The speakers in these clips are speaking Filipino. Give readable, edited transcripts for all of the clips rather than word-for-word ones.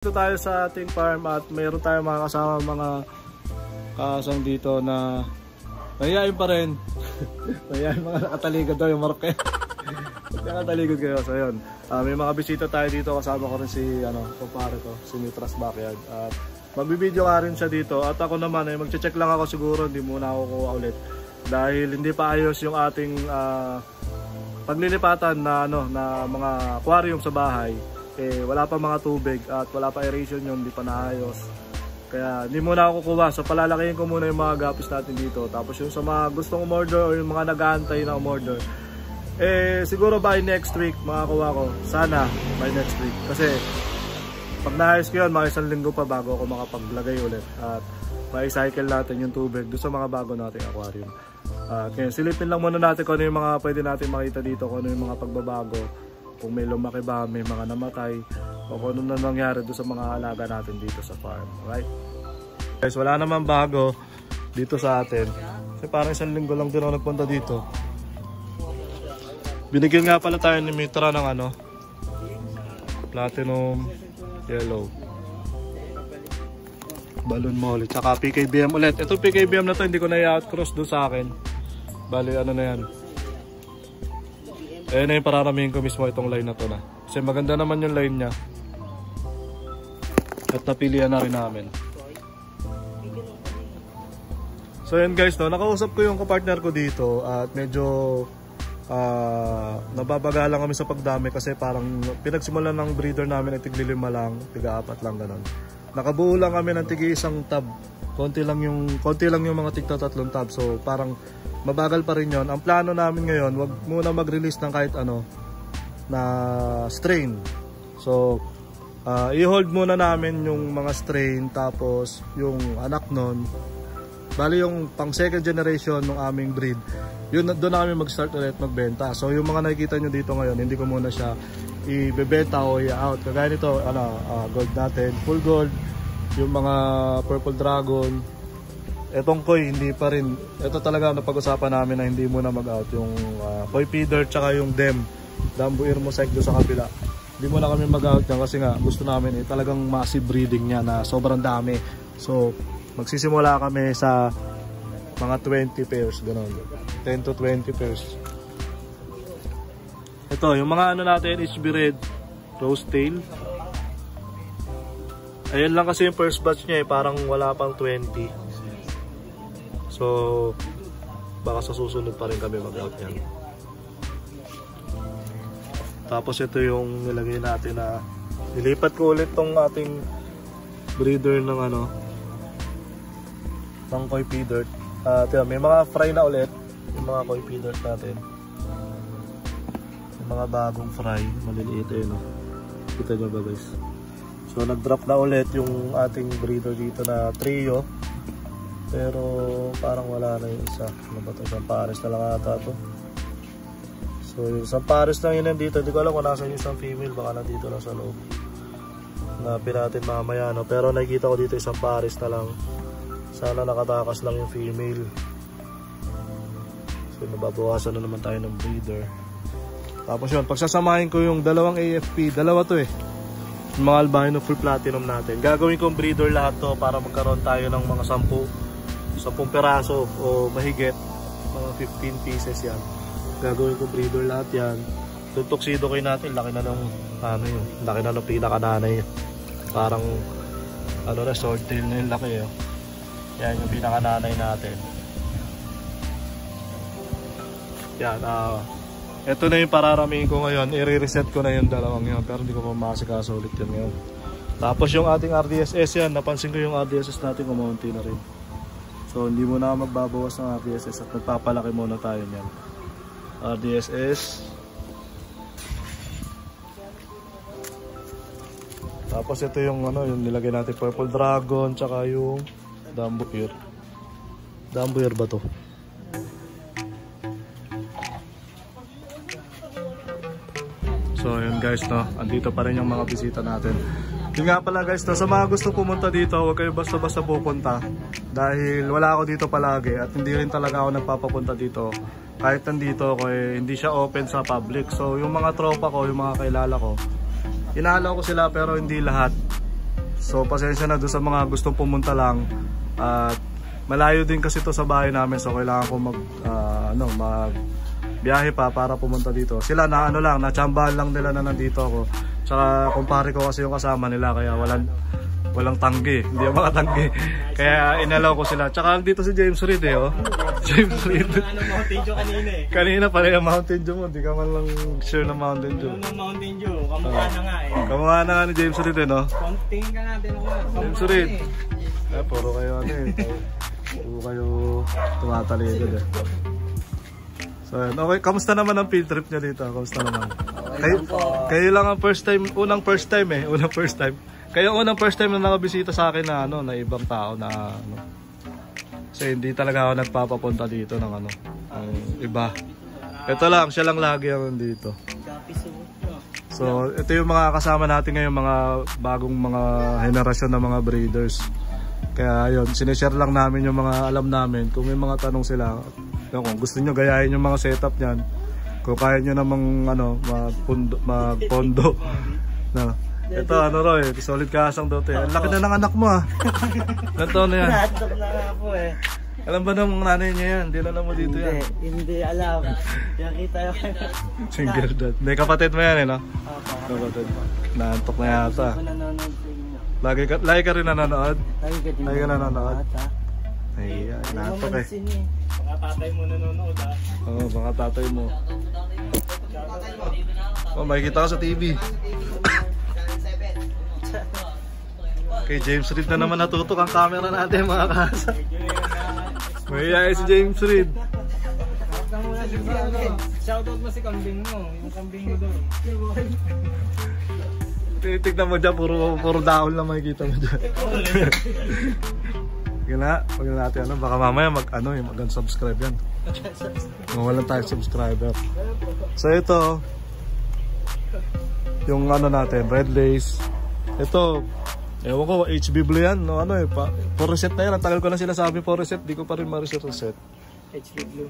Dito tayo sa ating farm at mayroon tayong mga kasama mga kasang dito na mahihayin pa rin. Mahihayin mga nakataligod daw yung marke. Nakataligod kayo. So yun, may mga bisita tayo dito. Kasama ko rin si kumpare ko, si Mitras Backyard. At magbibideo ka rin siya dito. At ako naman ay magche-check lang ako siguro. Hindi muna ako kuha ulit. Dahil hindi pa ayos yung ating paglilipatan na, na mga aquarium sa bahay. Wala pa mga tubig at wala pa aeration yun, hindi pa naayos. Kaya hindi muna ako kukuha. So palalakihin ko muna yung mga gapis natin dito. Tapos yung sa mga gustong umorder o yung mga nag-aantay na umorder, siguro by next week makakuha ko. Sana by next week. Kasi pag naayos ko yun, mga isang linggo pa bago ako makapaglagay ulit. At ma-cycle natin yung tubig doon sa mga bago nating aquarium. Kaya silipin lang muna natin kung ano yung mga pwede natin makita dito, kung ano yung mga pagbabago. Kung may lumaki ba, may mga namatay, o kung ano na nangyari doon sa mga alaga natin dito sa farm. Right? Guys, wala naman bago dito sa atin. Kasi parang isang linggo lang din ako nagpunta dito. Binigyan nga pala tayo ni Mitra ng platinum yellow balloon molly, tsaka PKBM ulit. Ito PKBM na to, hindi ko na i-outcross doon sa akin. Bali ano na yan, na yung pararamihin ko mismo itong line na to na. Kasi maganda naman yung line nya. At napilihan na rin namin. So yun guys, nakausap ko yung kapartner ko dito. At medyo nababagalan kami sa pagdami. Kasi parang pinagsimulan ng breeder namin ay tigli 5 lang, tiga 4 lang ganun. Nakabuo lang kami ng tigi 1 tab. Konti lang yung mga tigta 3 tab. So parang mabagal pa rin yon. Ang plano namin ngayon, wag muna mag-release ng kahit na strain. So i-hold muna namin yung mga strain, tapos yung anak nun, bali yung pang second generation ng aming breed, yun doon na kami mag-start ulit magbenta. So yung mga nakikita nyo dito ngayon, hindi ko muna siya ibebenta o i-out. Kagaya nito, gold natin, full gold, yung mga purple dragon. Etong koi, hindi pa rin. Ito talaga napag-usapan namin na hindi muna mag-out. Yung koi feeder tsaka yung Dambuir mosaic doon sa kabila. Hindi muna kami mag-out yan kasi nga gusto namin talagang massive breeding niya na sobrang dami. So magsisimula kami sa mga 20 pairs, gano'n. 10 to 20 pairs. Ito, yung mga natin, HB Red, Rose Tail. Ayan lang kasi yung first batch niya parang wala pang 20. So, baka sa susunod pa rin kami mag-out yan. Tapos ito yung nilagay natin na nilipat ko ulit tong ating breeder ng ng koi feeder. May mga fry na ulit yung mga koi feeder natin. Yung mga bagong fry, maliliit Kita nyo ba guys? So nag-drop na ulit yung ating breeder dito na trio. Pero parang wala na yung isa. Ano ba ito? Isang pares na lang ata ito. So yung isang pares lang yun nandito. Hindi ko alam kung nasa yung isang female. Baka nandito lang sa loob. Hanapin natin mamaya. Pero nakikita ko dito isang pares na lang. Sana nakatakas lang yung female. So nababawasan na naman tayo ng breeder. Tapos yun, pagsasamahin ko yung dalawang AFP. Dalawa to yung mga albino full platinum natin. Gagawin kong breeder lahat to para magkaroon tayo ng mga 10 peraso o mahigit, mga 15 pieces yan. Gagawin ko breeder lahat yan. Yung tuxedo kayo natin, laki na ng laki na ng pinakananay. Parang na swordtail na yung laki yan yung pinakananay natin. Yan, ito na yung pararamihin ko ngayon. I-reset ko na yung dalawang yun, pero hindi ko pa makasikaso ulit yan ngayon. Tapos yung ating RDSS yan, napansin ko yung RDSS natin kumaunti na rin. So hindi muna magbabawas ng RDSS at magpapalaki muna tayo niyan. RDSS. Tapos ito yung yung nilagay natin purple dragon tsaka yung Dambuir. Dambuir ba to? So yun guys, andito pa rin yung mga bisita natin. Yun nga pala guys, sa mga gusto pumunta dito, huwag kayo basta-basta pupunta. Dahil wala ako dito palagi at hindi rin talaga ako nagpapapunta dito. Kahit nandito ako hindi siya open sa public. So yung mga tropa ko, yung mga kailala ko, inaalaw ko sila pero hindi lahat. So pasensya na doon sa mga gustong pumunta lang. At malayo din kasi to sa bahay namin, so kailangan ko mag biyahe pa para pumunta dito. Sila na natsambahan lang nila na nandito ako. Tsaka kumpare ko kasi yung kasama nila, kaya walang tanggi, hindi yung mga tanggi. Kaya inalaw ko sila. Tsaka dito si James Reid oh. James Reid. Mountain Dew kanina eh. Kanina pala yung Mountain Dew mo, hindi ka man lang sure na Mountain Dew. Yung Mountain Dew, kamukha na nga eh. Kamukha na nga ni James Reid no? Kontingin ka natin ako. James Reid. Puro kayo puro kayo tumataligod eh. So, okay, kamusta naman ang field trip niya dito? Kamusta naman? Kayo lang ang unang first time. Kayo ang unang first time na nakabisita sa akin na na ibang tao na Kasi hindi talaga ako nagpapapunta dito ng iba. Ito lang, siya lang lagi ako dito. So, ito yung mga kasama natin ngayon, mga bagong mga henerasyon ng mga breeders. Kaya yun, sinishare lang namin yung mga alam namin. Kung may mga tanong sila, kung gusto nyo gayahin yung mga setup nyan, kung kaya nyo namang magpondo. No. Ito Roy, solid kasang dote. Ang laki na ng anak mo Ganto na yan. Natok na nga po eh. Alam ba ng nanay niya yan? Hindi na mo dito yan. Hindi alam. Nakita yung Single dad. May kapatid mo yan no? Opo. Kapatid. Naantok na yata. Ako nanonood sa inyo. Lagi ka rin nanonood? Lagi ka nanonood? Ay, naantok eh. Baka tatay mo nanonood Oo, baka tatay mo. Makikita ka sa TV. Kay James Reid na naman natutok ang camera natin mga kasa. May si James Reid. Shoutout mo si kambing mo. Yung kambing mo doon. Titignan mo dyan, puro dahol lang makikita mo dyan. Huwag na natin baka mamaya mag-unsubscribe yan. Mawalan tayo subscriber. So ito, yung natin, red lace. Ito, ewan ko, HB Blue yan, for reset na yan. Ang tagal ko na sinasabi for reset, di ko pa rin ma-reset. HB Blue.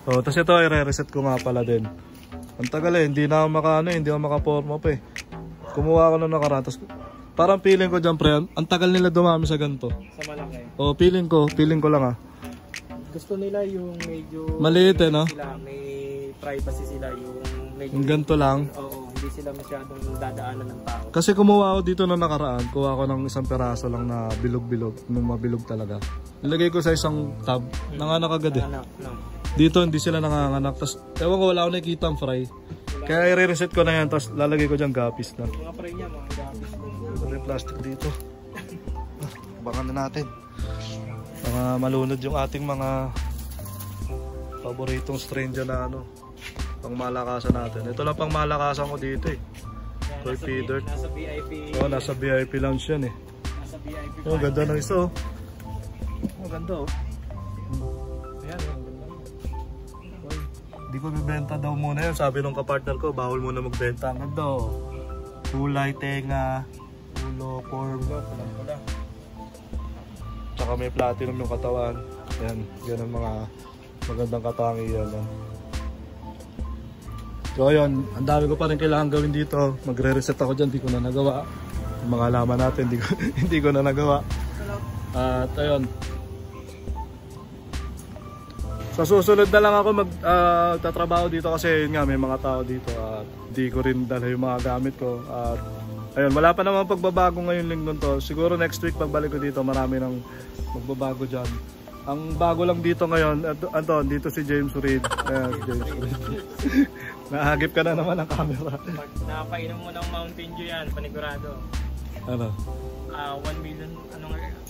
Oh, tapos ito, i-reset ko nga pala din. Ang tagal hindi na ako hindi ako makaporma pa eh. Kumuha ko na nakaraan, tapos parang feeling ko dyan, pre, ang tagal nila dumami sa ganito. Sa malaki. Oh, feeling ko lang Gusto nila yung medyo maliit no? Sila, may privacy sila, yung medyo yung ganito lang. Oo, hindi sila masyadong dadaanan ng tao. Kasi kumuha ako dito na nakaraan, kuha ko ng isang peraso lang na bilog-bilog, nung mabilog talaga. Nilagay ko sa isang tab, nanganak agad eh. Dito hindi sila nanganganak, tapos ewan ko, wala ako nakikita ang fry. Kaya i-reset ko na yan, tapos lalagay ko dyan gapis na. Mga fry niya, mga gapis. May plastic dito. Abangan na natin. Mga malunod yung ating mga paboritong strain dyan na pang malakasan natin. Ito lang pang malakasan ko dito eh. Toy feeder. Nasa VIP. Oo, nasa VIP lounge yan eh. Nasa VIP. Oh, ganda ng isa Ganda Ayan, ganda. Hindi ko bibenta daw muna yun. Sabi nung kapartner ko, bawal muna magbenta. Ang ganda kulay, tenga, ulo, form. Tsaka may platinum yung katawan. Yan ang mga magandang katangian. So ayun, ang dami ko pa rin kailangan gawin dito. Magre-reset ako dyan, hindi ko na nagawa. Yung mga laman natin, hindi ko na nagawa. At ayun. Sa susunod na lang ako magtatrabaho dito kasi yun nga, may mga tao dito. At hindi ko rin dala yung mga gamit ko. At ayun, wala pa naman pagbabago ngayon linggo to. Siguro next week pagbalik ko dito, marami nang magbabago dyan. Ang bago lang dito ngayon, dito si James Reid. James Reid. Nahagip ka na naman ang camera. Pag napainom mo ng Mountain Dew yan, panigurado. Ano? 1 million,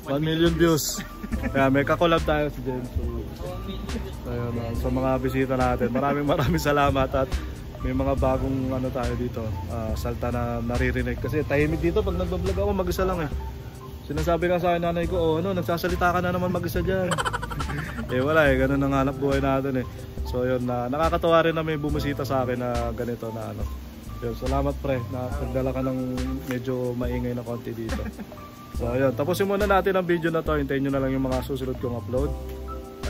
1 million views. Kaya may kakolab tayo si James Reid. Ayun, sa mga bisita natin. Maraming salamat at may mga bagong tayo dito. Salta na naririnig. Kasi tahimik dito pag nagbablog ako, mag-isa lang eh. Sinasabi ka sa akin nanay ko, nagsasalita ka na naman mag-isa dyan. Wala ganun ang hanap buhay natin eh. So yun, nakakatawa rin na may bumisita sa akin na ganito na Yun, salamat pre, na nagdala ka ng medyo maingay na konti dito. So yun, tapusin muna natin ang video na to. Hintayin nyo na lang yung mga susunod kong upload.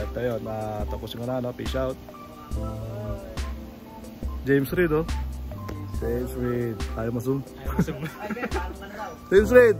At ayun, tapusin ko na, peace out. James Reid James Reid, ayaw mo zoom? Team Red.